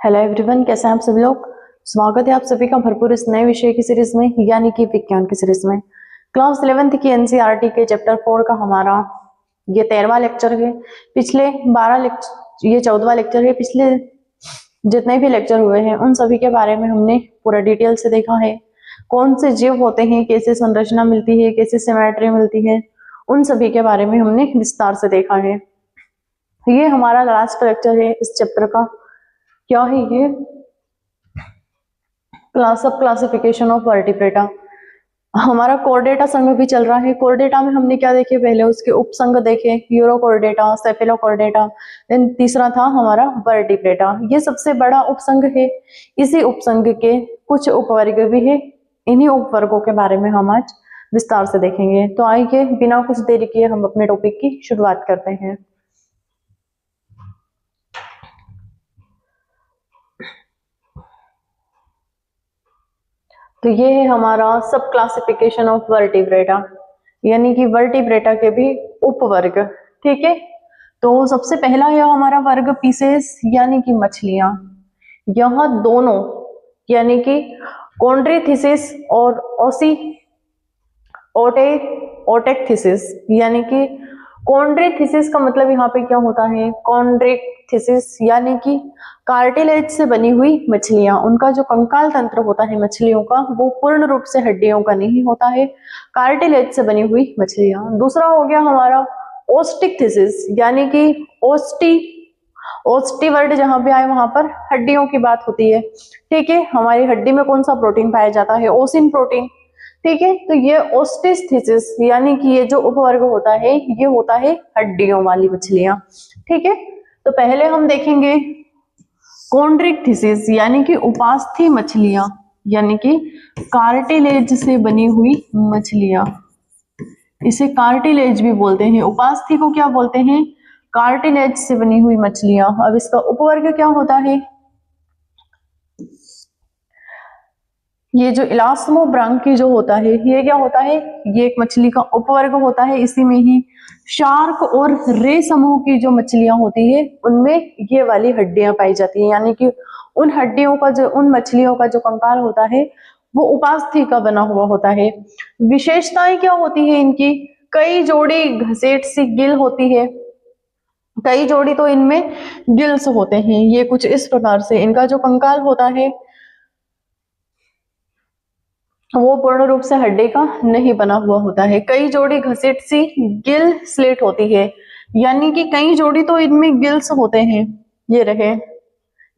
Hello everyone, कैसे हैं आप सभी लोग। स्वागत है आप सभी का भरपूर इस नए विषय की सीरीज में, यानी कि विज्ञान की सीरीज में। क्लास 11th की एनसीईआरटी के चैप्टर 4 का हमारा ये 13वां लेक्चर है। पिछले 12 लेक्चर, ये 14वां लेक्चर है। पिछले जितने भी लेक्चर हुए हैं उन सभी के बारे में हमने पूरा डिटेल से देखा है। कौन से जीव होते हैं, कैसे संरचना मिलती है, कैसे सिमेट्री मिलती है, उन सभी के बारे में हमने विस्तार से देखा है। ये हमारा लास्ट लेक्चर है इस चैप्टर का। क्या है ये? Classification of vertebrata. हमारा कोर्डेटा संघ भी चल रहा है। कोर्डेटा में हमने क्या देखे, पहले उसके उपसंघ देखे, यूरोकोर्डेटा, सेफेलोकोर्डेटा, देन तीसरा था हमारा वर्टिब्रेटा। ये सबसे बड़ा उपसंघ है। इसी उपसंघ के कुछ उपवर्ग भी है। इन्हीं उपवर्गों के बारे में हम आज विस्तार से देखेंगे। तो आइए बिना कुछ देरी किए हम अपने टॉपिक की शुरुआत करते हैं। तो ये है हमारा सब क्लासिफिकेशन ऑफ वर्टिब्रेटा, यानी कि वर्टिब्रेटा के भी उपवर्ग। ठीक है, तो सबसे पहला है हमारा वर्ग पीसेस, यानी कि मछलियां। यहां दोनों यानी कि कॉन्ड्रीथिसिस और ओटेक्थिसिस, यानी कि कॉन्ड्रीथिसिस का मतलब यहाँ पे क्या होता है, कॉन्ड्रीथिसिस यानी कि कार्टिलेज से बनी हुई मछलियां। उनका जो कंकाल तंत्र होता है मछलियों का, वो पूर्ण रूप से हड्डियों का नहीं होता है, कार्टिलेज से बनी हुई मछलियां। दूसरा हो गया हमारा ओस्टिकथिसिस, यानी कि ओस्टी वर्ड जहां पे आए वहां पर हड्डियों की बात होती है। ठीक है, हमारी हड्डी में कौन सा प्रोटीन पाया जाता है, ओसिन प्रोटीन। ठीक है, तो ये ओस्टिकथिसिस यानी कि ये जो उपवर्ग होता है ये होता है हड्डियों वाली मछलियां। ठीक है, तो पहले हम देखेंगे कॉन्ड्रिक्थिसिस, यानी कि उपास्थि मछलियां, यानी कि कार्टिलेज से बनी हुई मछलियां। इसे कार्टिलेज भी बोलते हैं। उपास्थि को क्या बोलते हैं, कार्टिलेज से बनी हुई मछलियां। अब इसका उपवर्ग क्या होता है, ये जो इलास्मोब्रांकी जो होता है ये क्या होता है, ये एक मछली का उपवर्ग होता है। इसी में ही शार्क और रे समूह की जो मछलियां होती है उनमें ये वाली हड्डियां पाई जाती है, यानी कि उन हड्डियों का जो, उन मछलियों का जो कंकाल होता है वो उपास्थि का बना हुआ होता है। विशेषताएं क्या होती है इनकी, कई जोड़ी घसेट सी गिल होती है, कई जोड़ी तो इनमें गिल्स होते हैं। ये कुछ इस प्रकार से इनका जो कंकाल होता है वो पूर्ण रूप से हड्डी का नहीं बना हुआ होता है। कई जोड़ी घसीट सी गिल स्लेट होती है, यानी कि कई जोड़ी तो इनमें गिल्स होते हैं। ये रहे,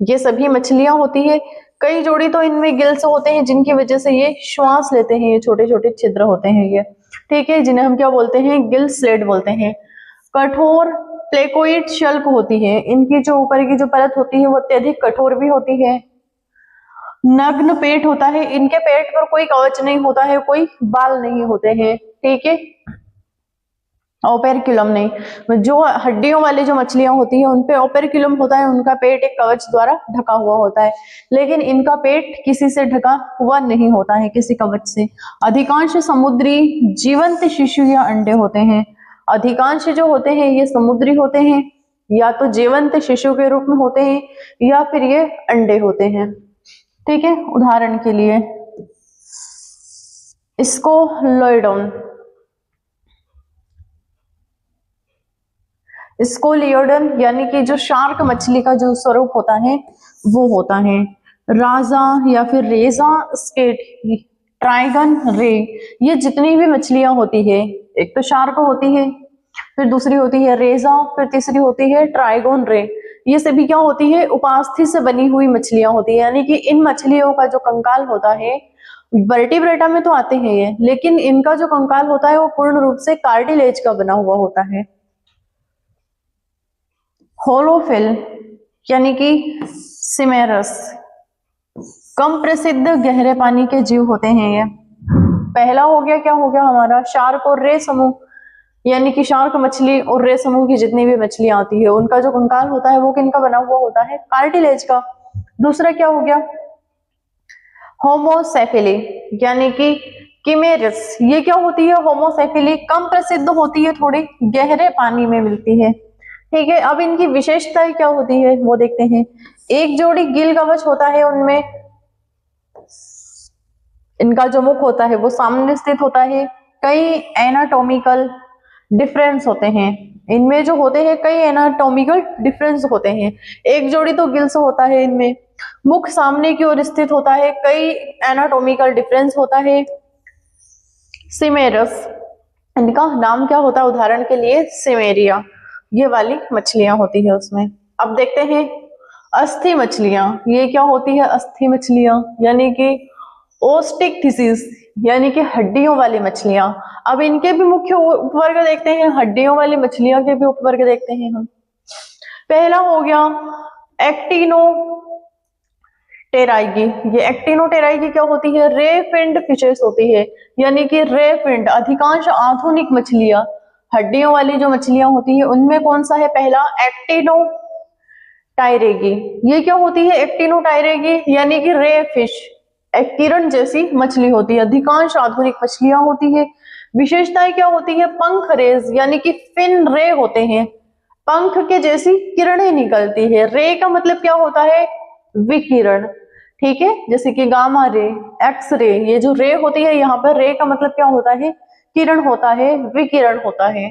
ये सभी मछलियां होती है। कई जोड़ी तो इनमें गिल्स होते हैं जिनकी वजह से ये श्वास लेते हैं। ये छोटे छोटे छिद्र होते हैं ये, ठीक है, जिन्हें हम क्या बोलते हैं, गिल स्लेट बोलते हैं। कठोर प्लेकोइड शल्क होती है। इनकी जो ऊपर की जो परत होती है वो अत्यधिक कठोर भी होती है। नग्न पेट होता है। इनके पेट पर कोई कवच नहीं होता है, कोई बाल नहीं होते हैं। ठीक है, ओपेरक्युलम नहीं। जो हड्डियों वाली जो मछलियां होती है उनपे ओपेरक्युलम होता है, उनका पेट एक कवच द्वारा ढका हुआ होता है, लेकिन इनका पेट किसी से ढका हुआ नहीं होता है, किसी कवच से। अधिकांश समुद्री जीवंत शिशु या अंडे होते हैं। अधिकांश जो होते हैं ये समुद्री होते हैं, या तो जीवंत शिशु के रूप में होते हैं, या फिर ये अंडे होते हैं। ठीक है, उदाहरण के लिए स्कोलोइडोन, स्कोलियोडन यानी कि जो शार्क मछली का जो स्वरूप होता है वो होता है राजा या फिर रेजा स्केट, ट्राइगन रे। ये जितनी भी मछलियां होती है, एक तो शार्क होती है, फिर दूसरी होती है रेजा, फिर तीसरी होती है ट्राइगोन रे। ये सभी क्या होती है, उपास्थि से बनी हुई मछलियां होती है। यानी कि इन मछलियों का जो कंकाल होता है, वर्टिब्रेटा में तो आते हैं ये, लेकिन इनका जो कंकाल होता है वो पूर्ण रूप से कार्टिलेज का बना हुआ होता है। होलोफिल यानी कि सिमेरस, कम प्रसिद्ध गहरे पानी के जीव होते हैं ये। पहला हो गया, क्या हो गया हमारा, शार्क और रे समूह, यानी कि शार्क मछली और रे समूह की जितनी भी मछलियां आती है उनका जो कंकाल होता है वो किनका बना हुआ होता है, कार्टिलेज का। दूसरा क्या हो गया, होमोसेफिली यानी कि किमेरिस। ये क्या होती है, होमोसेफिली, कम प्रसिद्ध होती है, थोड़ी गहरे पानी में मिलती है। ठीक है, अब इनकी विशेषताएं क्या होती है वो देखते हैं। एक जोड़ी गिल कवच होता है, उनमें इनका जो मुख होता है वो सामने स्थित होता है। कई एनाटॉमिकल डिफरेंस होते हैं, इनमें जो होते हैं कई एनाटॉमिकल डिफरेंस होते हैं। एक जोड़ी तो गिल्स होता है, इनमें मुख सामने की ओर स्थित होता है, कई एनाटॉमिकल डिफरेंस होता है। सिमेरस, इनका नाम क्या होता है, उदाहरण के लिए सिमेरिया, ये वाली मछलियां होती है उसमें। अब देखते हैं अस्थि मछलियां, ये क्या होती है अस्थि मछलियां, यानी कि ओस्टिकथिसिस, यानी कि हड्डियों वाली मछलियां। अब इनके भी मुख्य उपवर्ग देखते हैं, हड्डियों वाली मछलियां के भी उपवर्ग देखते हैं हम। पहला हो गया एक्टिनो टेराइगी। ये एक्टिनोटेराइगी क्या होती है, रे फिंड फिशेस होती है, यानी कि रे फिंड। अधिकांश आधुनिक मछलियां हड्डियों वाली जो मछलियां होती है उनमें कौन सा है, पहला एक्टिनो टायरेगी। ये क्या होती है एक्टिनोटायरेगी, यानी कि रे फिश, एक किरण जैसी मछली होती है, अधिकांश आधुनिक मछलियां होती है। विशेषताएं क्या होती है, पंख रेज, यानी कि फिन रे होते हैं, पंख के जैसी किरणें निकलती है। रे का मतलब क्या होता है, विकिरण, ठीक है, जैसे कि गामा रे, एक्स रे, ये जो रे होती है यहाँ पर रे का मतलब क्या होता है, किरण होता है, विकिरण होता है,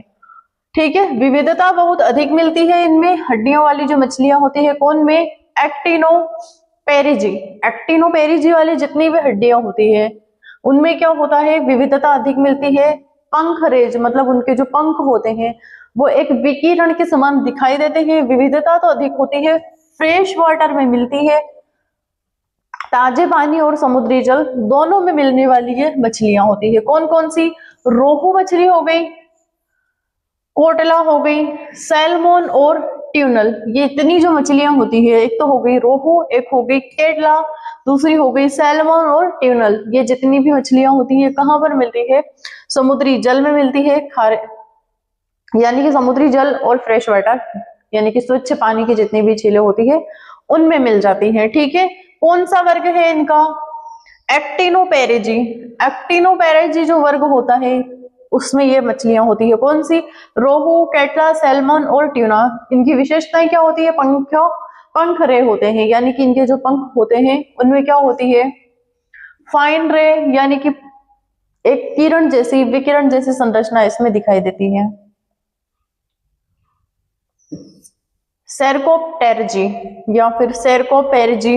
ठीक है। विविधता बहुत अधिक मिलती है इनमें, हड्डियों वाली जो मछलियां होती है, कौन में, एक्टिनोपेरिजी। एक्टिनोपेरिजी वाली जितनी भी हड्डियां होती है उनमें क्या होता है, विविधता अधिक मिलती है। पंख रेज, मतलब उनके जो पंख होते हैं वो एक विकिरण के समान दिखाई देते हैं। विविधता तो अधिक होती है, फ्रेश वाटर में मिलती है, ताजे पानी और समुद्री जल दोनों में मिलने वाली ये मछलियां होती है। कौन कौन सी, रोहू मछली हो गई, कोटला हो गई, सैल्मोन और ट्यूनल, ये इतनी जो मछलियां होती है, एक तो हो गई रोहू, एक हो गई केटला, दूसरी हो गई सैल्मोन और ट्यूनल। ये जितनी भी मछलियां होती है कहाँ पर मिलती है, समुद्री जल में मिलती है, खारे यानी कि समुद्री जल और फ्रेश वाटर, यानी कि स्वच्छ पानी की जितनी भी झीलें होती है उनमें मिल जाती है, ठीक है। कौन सा वर्ग है इनका, एक्टिनोपेरेजी। एक्टिनोपेरेजी जो वर्ग होता है उसमें ये मछलियां होती है, कौन सी, रोहू, कैटला, सैल्मन और ट्यूना। इनकी विशेषताएं क्या होती है, पंख रे होते हैं, यानी कि इनके जो पंख होते हैं उनमें क्या होती है, फाइन रे, यानी कि एक किरण जैसी, विकिरण जैसी संरचना इसमें दिखाई देती है। सेरकोप्टेरजी या फिर सेरकोपेरजी,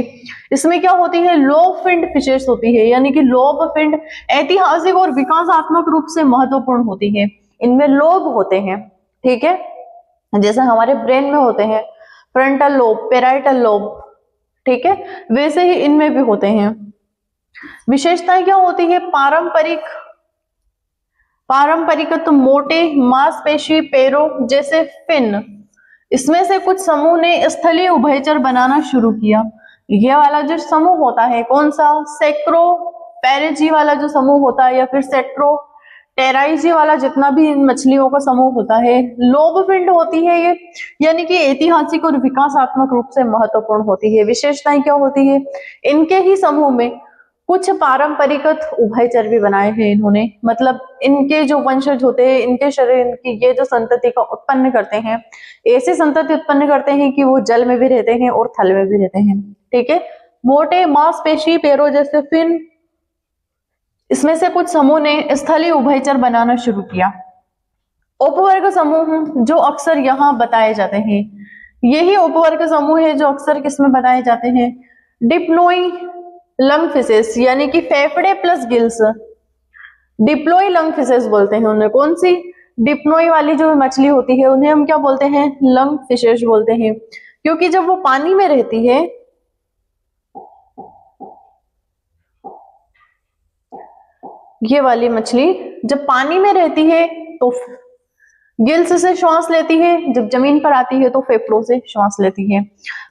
इसमें क्या होती है, लोब फिंड फिशेस होती है, यानी कि लोब फिंड ऐतिहासिक और विकासात्मक रूप से महत्वपूर्ण होती है। इनमें लोब होते हैं, ठीक है, जैसे हमारे ब्रेन में होते हैं फ्रंटल लोब, पेराइटल लोब, ठीक है, वैसे ही इनमें भी होते हैं। विशेषताएं क्या होती है, पारंपरिक तो मोटे मांसपेशी पैरों जैसे फिन। इसमें से कुछ समूह ने स्थलीय उभयचर बनाना शुरू किया। ये वाला जो समूह होता है कौन सा, सेक्रोपेरेजी वाला जो समूह होता है, या फिर सेट्रोटेराइजी वाला जितना भी इन मछलियों का समूह होता है, लोबफिंड होती है ये, यानी कि ऐतिहासिक और विकासात्मक रूप से महत्वपूर्ण होती है। विशेषताएं क्या होती है, इनके ही समूह में कुछ पारंपरिक उभयचर भी बनाए हैं इन्होंने, मतलब इनके जो वंशज होते हैं, इनके शरीर की ये जो संतति का उत्पन्न करते हैं, ऐसी संतति उत्पन्न करते हैं कि वो जल में भी रहते हैं और थल में भी रहते हैं, ठीक है। मोटे मांसपेशी पैरों जैसे फिन, इसमें से कुछ समूह ने स्थलीय उभयचर बनाना शुरू किया। उपवर्ग समूह जो अक्सर यहाँ बताए जाते हैं, यही उपवर्ग समूह है जो अक्सर किसमें बताए जाते हैं, डिप्लोई लंग फिशेस, यानी कि फेफड़े प्लस गिल्स, डिप्लोई लंग फिशेस बोलते हैं उन्हें। कौन सी, डिप्लोई वाली जो मछली होती है उन्हें हम क्या बोलते हैं, लंग फिशेस बोलते हैं, क्योंकि जब वो पानी में रहती है, ये वाली मछली जब पानी में रहती है तो गिल्स से श्वास लेती है, जब जमीन पर आती है तो फेफड़ों से श्वास लेती है।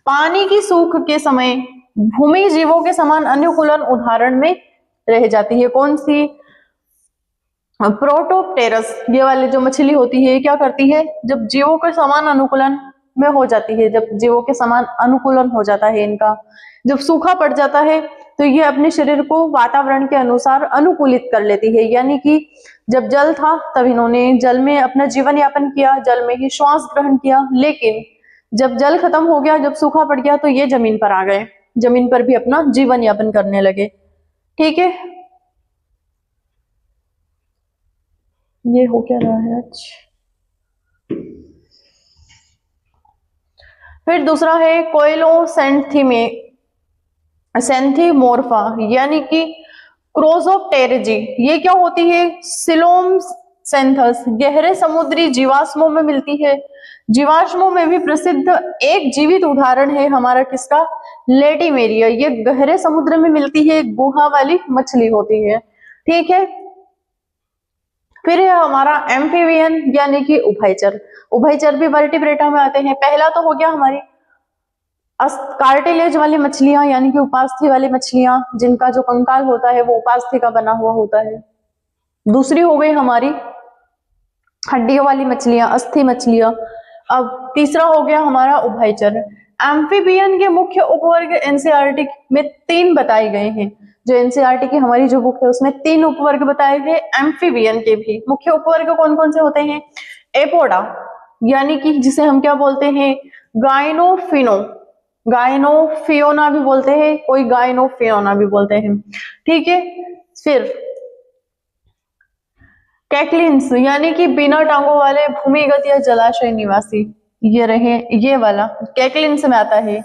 पानी की सूख के समय भूमि जीवों के समान अनुकूलन उदाहरण में रह जाती है। कौन सी, प्रोटोप्टेरस, ये वाली जो मछली होती है क्या करती है, जब जीवों के समान अनुकूलन में हो जाती है, जब जीवों के समान अनुकूलन हो जाता है इनका, जब सूखा पड़ जाता है तो ये अपने शरीर को वातावरण के अनुसार अनुकूलित कर लेती है, यानी कि जब जल था तब इन्होंने जल में अपना जीवन यापन किया, जल में ही श्वास ग्रहण किया, लेकिन जब जल खत्म हो गया, जब सूखा पड़ गया, तो ये जमीन पर आ गए, जमीन पर भी अपना जीवन यापन करने लगे। ठीक है, ये हो क्या रहा है आज। फिर दूसरा है कोइलोसेंथीमे सेंथीमोर्फा, यानी कि क्रोजोप्टेरिजी। ये क्या होती है? सिलोमसेंथस गहरे समुद्री जीवाश्मों में मिलती है। जीवाश्मों में भी प्रसिद्ध एक जीवित उदाहरण है हमारा किसका? लेटिमेरिया। ये गहरे समुद्र में मिलती है, गुहा वाली मछली होती है। ठीक है, फिर है हमारा एम्फीबियन यानी कि उभयचर। उभयचर भी वर्टिब्रेटा में आते हैं। पहला तो हो गया हमारी कार्टिलेज वाली मछलियां, यानी कि उपास्थि वाली मछलियां, जिनका जो कंकाल होता है वो उपास्थि का बना हुआ होता है। दूसरी हो गई हमारी हड्डियों वाली मछलियां, अस्थि मछलियां। अब तीसरा हो गया हमारा उभयचर। एम्फीबियन के मुख्य उपवर्ग एनसीईआरटी में 3 बताए गए हैं। जो एनसीईआरटी की हमारी जो बुक है उसमें 3 उपवर्ग बताए गए। एम्फीबियन के भी मुख्य उपवर्ग कौन कौन से होते हैं? एपोडा, यानी कि जिसे हम क्या बोलते हैं? गायनोफियोना भी बोलते हैं, कोई गायनोफियोना भी बोलते हैं। ठीक है, फिर कैकलिन्स, यानी कि बिना टांगों वाले भूमिगत या जलाशय निवासी। ये रहे, ये वाला कैकलिन्स में आता है।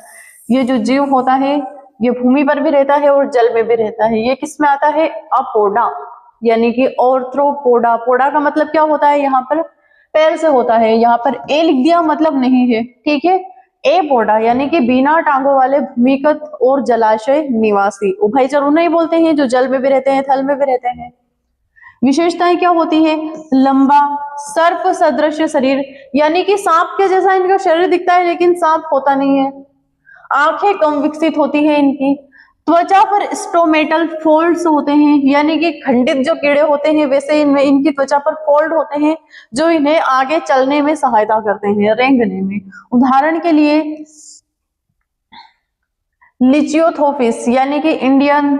ये जो जीव होता है ये भूमि पर भी रहता है और जल में भी रहता है। ये किस में आता है? अपोडा, यानी कि ऑर्थ्रोपोडा। पोडा का मतलब क्या होता है? यहाँ पर पैर से होता है, यहाँ पर ए लिख दिया मतलब नहीं है। ठीक है, एपोडा यानी कि बिना टांगों वाले भूमिगत और जलाशय निवासी। उभयचर उन्हें बोलते हैं जो जल में भी रहते हैं, थल में भी रहते हैं। विशेषताएं क्या होती है? लंबा सर्प सदृश शरीर, यानी कि सांप के जैसा इनका शरीर दिखता है लेकिन सांप होता नहीं है। आंखें कम विकसित होती है इनकी। त्वचा पर स्टोमेटल फोल्ड्स होते हैं, यानी कि खंडित जो कीड़े होते हैं वैसे इनमें इनकी त्वचा पर फोल्ड होते हैं जो इन्हें आगे चलने में सहायता करते हैं, रेंगने में। उदाहरण के लिए लिचियोथोफिस, यानी कि इंडियन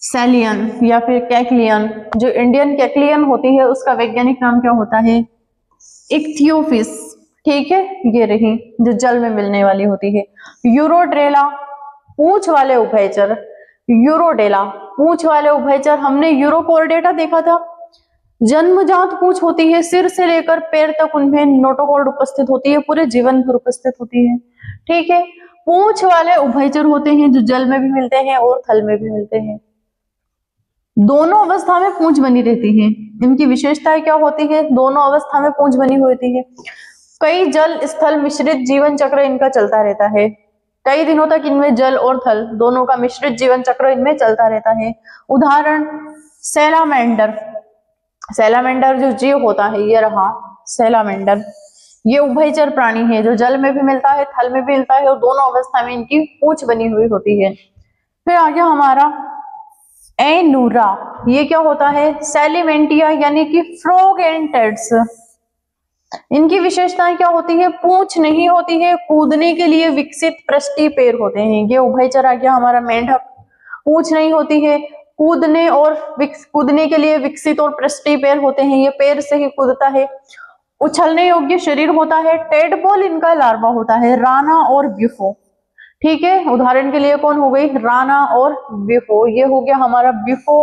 सैलियन या फिर कैकलियन। जो इंडियन कैकलियन होती है उसका वैज्ञानिक नाम क्या होता है? इक्थियोफिस। ठीक है, ये रही जो जल में मिलने वाली होती है। यूरोड्रेला पूंछ वाले उभयचर। यूरोडेला पूंछ वाले उभयचर, हमने यूरोकोर्डेटा देखा था, जन्मजात पूंछ होती है, सिर से लेकर पैर तक उनमें नोटोकॉर्ड उपस्थित होती है, पूरे जीवन भर उपस्थित होती है। ठीक है, पूंछ वाले उभयचर होते हैं जो जल में भी मिलते हैं और थल में भी मिलते हैं। दोनों अवस्था में पूंछ बनी रहती है। इनकी विशेषताएं क्या होती है? दोनों अवस्था में पूंछ बनी होती है। कई जल स्थल मिश्रित जीवन चक्र इनका चलता रहता है। कई दिनों तक इनमें जल और थल दोनों का मिश्रित जीवन चक्र इनमें चलता रहता है। उदाहरण सैलामेंडर। सैलामेंडर जो जीव होता है, ये रहा सैलामेंडर। ये उभयचर प्राणी है जो जल में भी मिलता है, थल में भी मिलता है और दोनों अवस्था में इनकी पूंछ बनी हुई होती है। फिर आगे हमारा एनूरा। ये क्या होता है? सेलिमेंटिया, यानी कि फ्रॉग एंड टैड्स। इनकी विशेषताएं क्या होती है? पूंछ नहीं होती है, कूदने के लिए विकसित पृष्ठीय पैर होते हैं। ये उभयचर आ गया हमारा मेंढक। पूंछ नहीं होती है, कूदने के लिए विकसित और पृष्ठीय पैर होते हैं, ये पैर से ही कूदता है। उछलने योग्य शरीर होता है। टेडपोल इनका लार्वा होता है, राना और ब्यूफो। ठीक है, उदाहरण के लिए कौन हो गई? राना और ब्यूफो। ये हो गया हमारा ब्यूफो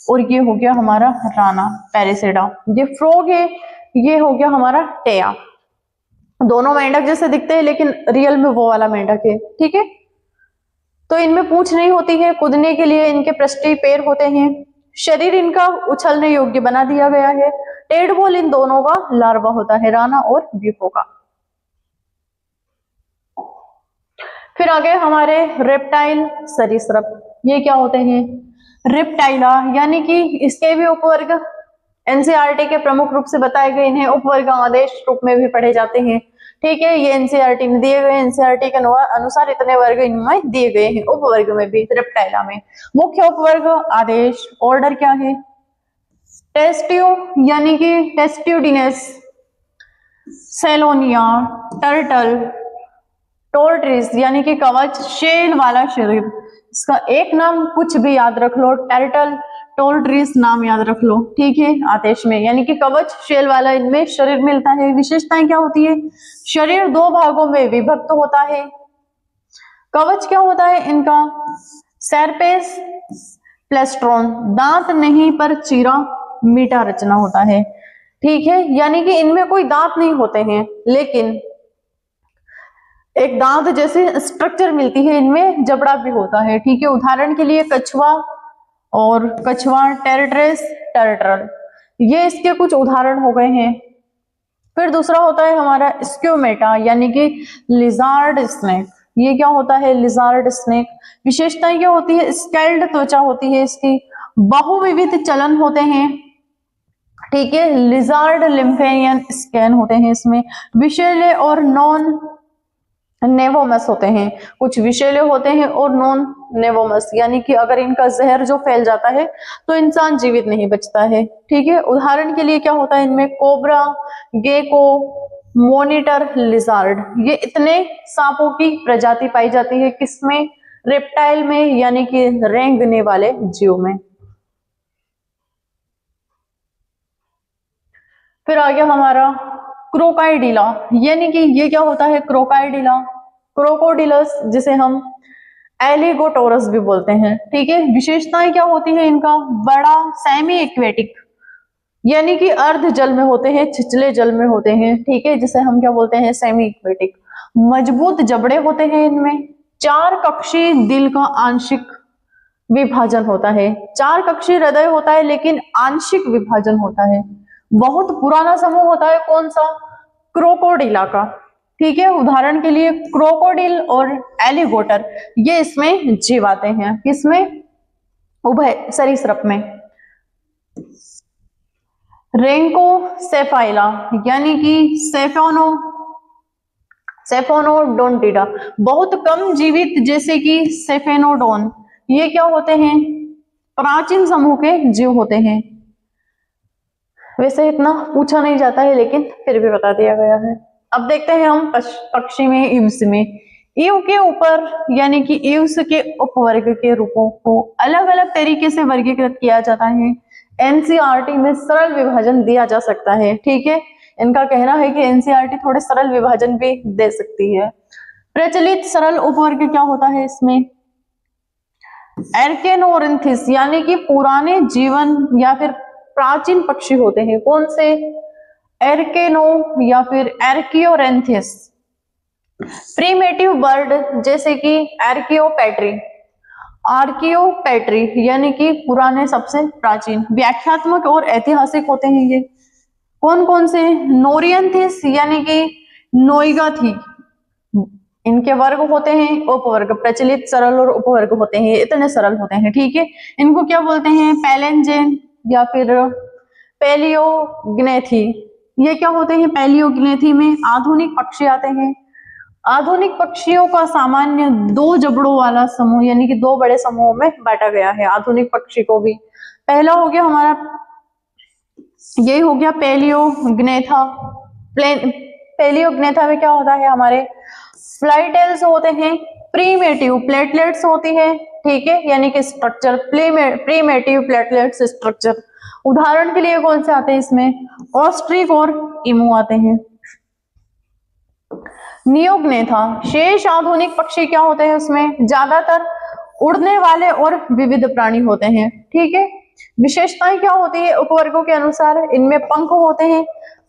और ये हो गया हमारा राना पैरिसेडा। ये फ्रॉग है, ये हो गया हमारा टेया। दोनों मेंढक जैसे दिखते हैं लेकिन रियल में वो वाला मेंढक है। ठीक है, तो इनमें पूंछ नहीं होती है, कूदने के लिए इनके पृष्ठीय पैर होते हैं, शरीर इनका उछलने योग्य बना दिया गया है। टेडपोल इन दोनों का लार्वा होता है, राना और ब्यूफो का। फिर आगे हमारे रेप्टाइल सरीसृप। ये क्या होते हैं? रेप्टाइला, यानी कि इसके भी उपवर्ग एनसीईआरटी के प्रमुख रूप से बताए गए हैं, उपवर्ग आदेश रूप में भी पढ़े जाते हैं। ठीक है, ये एनसीईआरटी में दिए गए, एनसीईआरटी के अनुसार इतने वर्ग इनमें दिए गए हैं। उपवर्ग में भी रेप्टाइला में मुख्य उपवर्ग आदेश, ऑर्डर क्या है? टेस्टियो, यानी कि टेस्ट्यूडिनस, सेलोनिया, टर्टल, टोर्ट्रिस यानी कि कवच, शेल वाला शरीर। इसका एक नाम कुछ भी याद रख लो, टर्टल, टॉल ट्रीज नाम याद रख लो, ठीक है। आतेश में यानी कि कवच शेल वाला इनमें शरीर मिलता है। विशेषताएं क्या होती है? शरीर दो भागों में विभक्त होता है। कवच क्या होता है इनका? सेरपेस प्लेस्ट्रॉन, दांत नहीं पर चीरा मीठा रचना होता है, ठीक है। यानी कि इनमें कोई दांत नहीं होते हैं, लेकिन एक दांत जैसे स्ट्रक्चर मिलती है, इनमें जबड़ा भी होता है, ठीक है। उदाहरण के लिए कछुआ और कछुआ, टेरिट्रेस, टर्टल, ये इसके कुछ उदाहरण हो गए हैं। फिर दूसरा होता है हमारा स्क्यूमेटा यानी कि लिजार्ड स्नेक। ये क्या होता है? Lizard snake. विशेषताएं क्या होती है? स्केल्ड त्वचा होती है इसकी, बहुविविध चलन होते हैं, ठीक है। लिजार्ड लिम्फेनियन स्कैन होते हैं इसमें। विषैले और नॉन नेवोमस होते हैं, कुछ विषैले होते हैं और नॉन नेवोमस, यानी कि अगर इनका जहर जो फैल जाता है तो इंसान जीवित नहीं बचता है, ठीक है। उदाहरण के लिए क्या होता है इनमें? कोबरा, गेको, मॉनिटर लिजार्ड, ये इतने सांपों की प्रजाति पाई जाती है किसमें? रेप्टाइल में, यानी कि रेंगने वाले जीव में। फिर आ गया हमारा क्रोकाइडिला, यानी कि ये क्या होता है? क्रोकाइडिला, क्रोकोडिलस, जिसे हम एलिगोटोरस भी बोलते हैं, ठीक है। विशेषताएं क्या होती है इनका? बड़ा, सेमी एक्वेटिक, यानी कि अर्ध जल में होते हैं, छिछले जल में होते हैं, ठीक है, जिसे हम क्या बोलते हैं? Semi aquatic. मजबूत जबड़े होते हैं इनमें। चार कक्षी दिल का आंशिक विभाजन होता है। चार कक्षी हृदय होता है लेकिन आंशिक विभाजन होता है। बहुत पुराना समूह होता है, कौन सा? क्रोकोडिला का, ठीक है। उदाहरण के लिए क्रोकोडिल और एलिगेटर, ये इसमें जीव आते हैं, किसमें? उभय सरीसृप में। रेंकोसेफाइला यानी कि सेफोनोडोंटिडा, बहुत कम जीवित, जैसे कि सेफेनोडोन, ये क्या होते हैं? प्राचीन समूह के जीव होते हैं। वैसे इतना पूछा नहीं जाता है लेकिन फिर भी बता दिया गया है। अब देखते हैं हम पक्षी में ईव्स में। ईव के ऊपर यानी कि ईव्स के उपवर्ग के रूपों को अलग अलग तरीके से वर्गीकृत किया जाता है। एनसीईआरटी में सरल विभाजन दिया जा सकता है, ठीक है। इनका कहना है कि एनसीईआरटी थोड़े सरल विभाजन भी दे सकती है। प्रचलित सरल उपवर्ग क्या होता है इसमें? एर्केनोरिन्थिस, यानी कि पुराने जीवन या फिर प्राचीन पक्षी होते हैं, कौन से? एर्केनो या फिर एर्कियोरेंथिस। प्रीमेटिव बर्ड, जैसे कि एर्कियोपेट्री, आर्कियोपेट्री, यानी कि पुराने, सबसे प्राचीन। व्याख्यात्मक और ऐतिहासिक होते हैं ये, कौन कौन से? नोरियंथिस, यानी कि नोइगा थी, इनके वर्ग होते हैं उपवर्ग। प्रचलित, सरल और उपवर्ग होते हैं, इतने सरल होते हैं, ठीक है। इनको क्या बोलते हैं? पैलेंजेन या फिर पैलियोग्नेथी। ये क्या होते हैं? पैलियोग्नेथी में आधुनिक पक्षी आते हैं। आधुनिक पक्षियों का सामान्य दो जबड़ों वाला समूह, यानी कि दो बड़े समूहों में बांटा गया है आधुनिक पक्षी को भी। पहला हो गया हमारा, यही हो गया पैलियोग्नेथा। पैलियोग्नेथा में क्या होता है? हमारे फ्लाईटेल्स होते हैं। प्रीमेटिव प्लेटलेट्स होती है, ठीक है, यानी कि स्ट्रक्चर, प्रीमेटिव प्लेटलेट्स स्ट्रक्चर। उदाहरण के लिए कौन से आते हैं इसमें? ऑस्ट्रिक और इमू आते हैं। नियोग्नेथा, शेष आधुनिक पक्षी क्या होते हैं उसमें? ज्यादातर उड़ने वाले और विविध प्राणी होते हैं, ठीक है। विशेषताएं क्या होती है उपवर्गों के अनुसार? इनमें पंख होते हैं,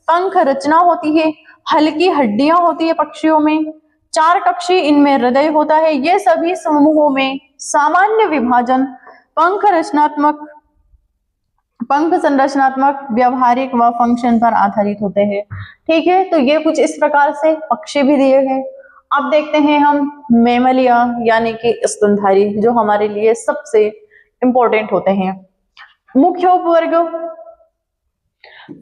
पंख रचना होती है, हल्की हड्डियां होती है पक्षियों में, चार कक्षी, इनमें हृदय होता है। ये सभी समूहों में सामान्य विभाजन पंख संरचनात्मक, व्यवहारिक व फंक्शन पर आधारित होते हैं, ठीक है। तो ये कुछ इस प्रकार से पक्षी भी दिए गए। अब देखते हैं हम मेमलिया यानी कि स्तनधारी, जो हमारे लिए सबसे इंपॉर्टेंट होते हैं। मुख्य उपवर्ग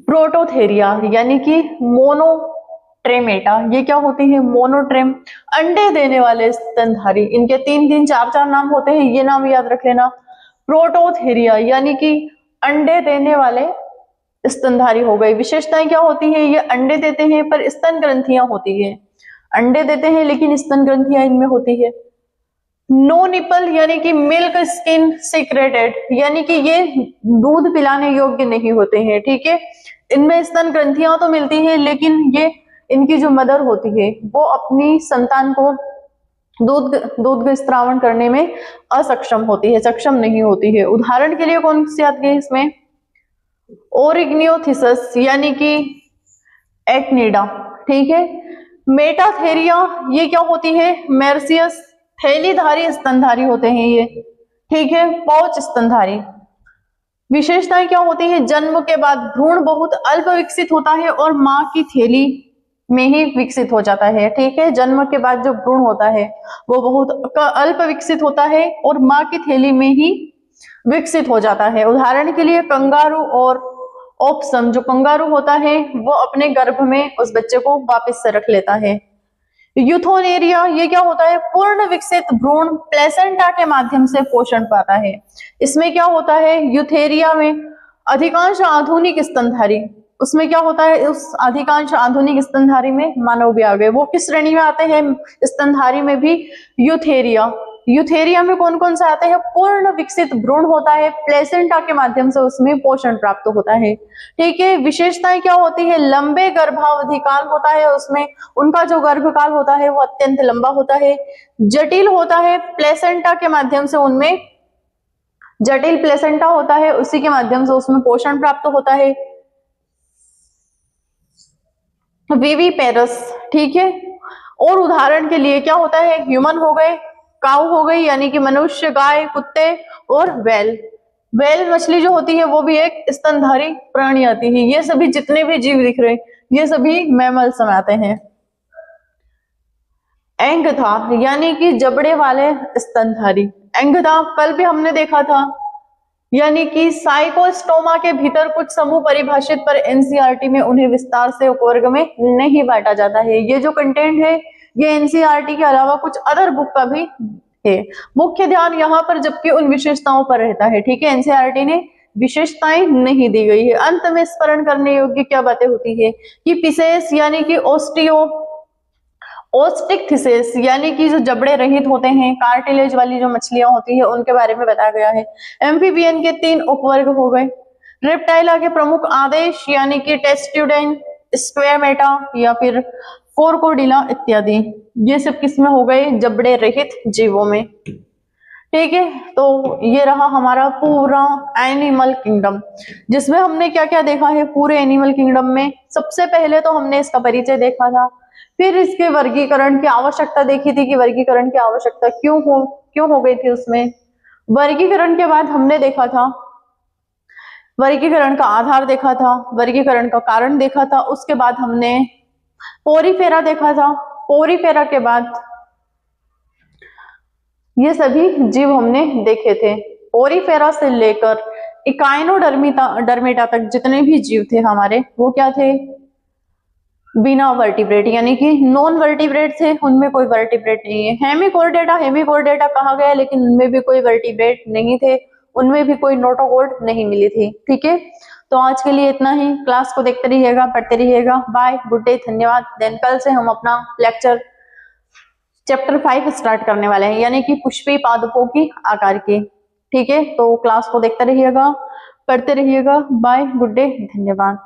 प्रोटोथेरिया यानी कि मोनोट्रेमेटा, ये क्या होती है? मोनोट्रेम, अंडे देने वाले स्तनधारी। इनके 3-3, 4-4 नाम होते हैं, ये नाम याद रख लेना। प्रोटोथेरिया यानी कि अंडे देने वाले स्तनधारी हो गए। विशेषताएं क्या होती है? ये अंडे देते हैं पर स्तन ग्रंथियां होती है। अंडे देते हैं लेकिन स्तन ग्रंथियां इनमें होती है। नो निपल यानी कि मिल्क स्किन सिक्रेटेड, यानी कि ये दूध पिलाने योग्य नहीं होते हैं, ठीक है। इनमें स्तन ग्रंथियां तो मिलती हैं, लेकिन ये इनकी जो मदर होती है वो अपनी संतान को दूध दूध का स्त्रावण करने में असक्षम होती है, सक्षम नहीं होती है। उदाहरण के लिए कौन सी आती है इसमें, ओरिग्नियोथिसस यानी कि एक्निडा, ठीक है। मेटाथेरिया ये क्या होती है, मेर्सियस थैलीधारी स्तनधारी होते हैं ये, ठीक है, पाउच स्तनधारी। विशेषताएं क्या होती है, जन्म के बाद भ्रूण बहुत अल्प विकसित होता है और मां की थैली में ही विकसित हो जाता है, ठीक है। जन्म के बाद जो भ्रूण होता है वो बहुत अल्प विकसित होता है और मां की थैली में ही विकसित हो जाता है। उदाहरण के लिए कंगारू और ओप्सम, जो कंगारू होता है वो अपने गर्भ में उस बच्चे को वापस से रख लेता है। यूथोनेरिया ये क्या होता है, पूर्ण विकसित भ्रूण प्लेसेंटा के माध्यम से पोषण पाता है। इसमें क्या होता है, यूथेरिया में अधिकांश आधुनिक स्तनधारी, उसमें क्या होता है, उस अधिकांश आधुनिक स्तनधारी में मानव भी आ गए। वो किस श्रेणी में आते हैं, स्तनधारी में भी यूथेरिया। यूथेरिया में कौन कौन से आते हैं, पूर्ण विकसित भ्रूण होता है, प्लेसेंटा के माध्यम से उसमें पोषण प्राप्त होता है, ठीक है। विशेषताएं क्या होती है, लंबे गर्भावधि काल होता है उसमें, उनका जो गर्भकाल होता है वो अत्यंत लंबा होता है। जटिल होता है, प्लेसेंटा के माध्यम से उनमें जटिल प्लेसेंटा होता है, उसी के माध्यम से उसमें पोषण प्राप्त होता है। विविपेरस, ठीक है। और उदाहरण के लिए क्या होता है, ह्यूमन हो गए, काऊ हो गई यानी कि मनुष्य, गाय, कुत्ते और व्हेल। व्हेल मछली जो होती है वो भी एक स्तनधारी प्राणी आती है। ये सभी जितने भी जीव दिख रहे हैं ये सभी मैमल्स में आते हैं। एंगथा यानी कि जबड़े वाले स्तनधारी, एंगथा कल भी हमने देखा था, यानी कि साइकोस्टोमा के भीतर कुछ समूह परिभाषित पर एनसीईआरटी में उन्हें विस्तार से उपवर्ग में नहीं बांटा जाता है। ये जो कंटेंट है ये एनसीईआरटी के अलावा कुछ अदर बुक का भी है। मुख्य ध्यान यहाँ पर जबकि उन विशेषताओं पर रहता है, ठीक है। एनसीईआरटी ने विशेषताएं नहीं दी गई है। अंत में स्मरण करने योग्य क्या बातें होती है कि पिसेस यानी कि ओस्टिकथिसिस यानी कि जो जबड़े रहित होते हैं, कार्टिलेज वाली जो मछलियां होती है उनके बारे में बताया गया है। एम्फीबियन के 3 उपवर्ग हो गए। रेप्टाइला के प्रमुख आदेश यानी कि टेस्ट्यूडेन, स्क्वेमेटा या फिर कोरकोडिला इत्यादि, ये सब किसमें हो गए, जबड़े रहित जीवों में, ठीक है। तो ये रहा हमारा पूरा एनिमल किंगडम, जिसमें हमने क्या क्या देखा है पूरे एनिमल किंगडम में। सबसे पहले तो हमने इसका परिचय देखा था, फिर इसके वर्गीकरण की आवश्यकता देखी थी कि वर्गीकरण की आवश्यकता क्यों हो गई थी उसमें। वर्गीकरण के बाद हमने देखा था वर्गीकरण का आधार देखा था, वर्गीकरण का कारण देखा था, उसके बाद हमने पोरीफेरा देखा था। पोरीफेरा के बाद ये सभी जीव हमने देखे थे। पोरीफेरा से लेकर इकाइनोडर्मिटा तक जितने भी जीव थे हमारे वो क्या थे, बिना वर्टिब्रेट यानी कि नॉन वर्टिब्रेट थे, उनमें कोई वर्टिब्रेट नहीं है। हेमिकोर्डेटा कहा गया लेकिन उनमें भी कोई वर्टिब्रेट नहीं थे, उनमें भी कोई नोटोकॉर्ड नहीं मिली थी, ठीक है। तो आज के लिए इतना ही। क्लास को देखते रहिएगा, पढ़ते रहिएगा। बाय, गुड डे, धन्यवाद। देन कल से हम अपना लेक्चर चैप्टर 5 स्टार्ट करने वाले हैं, यानी कि पुष्पी पादपों की आकार की, ठीक है। तो क्लास को देखते रहिएगा, पढ़ते रहिएगा। बाय, गुड डे, धन्यवाद।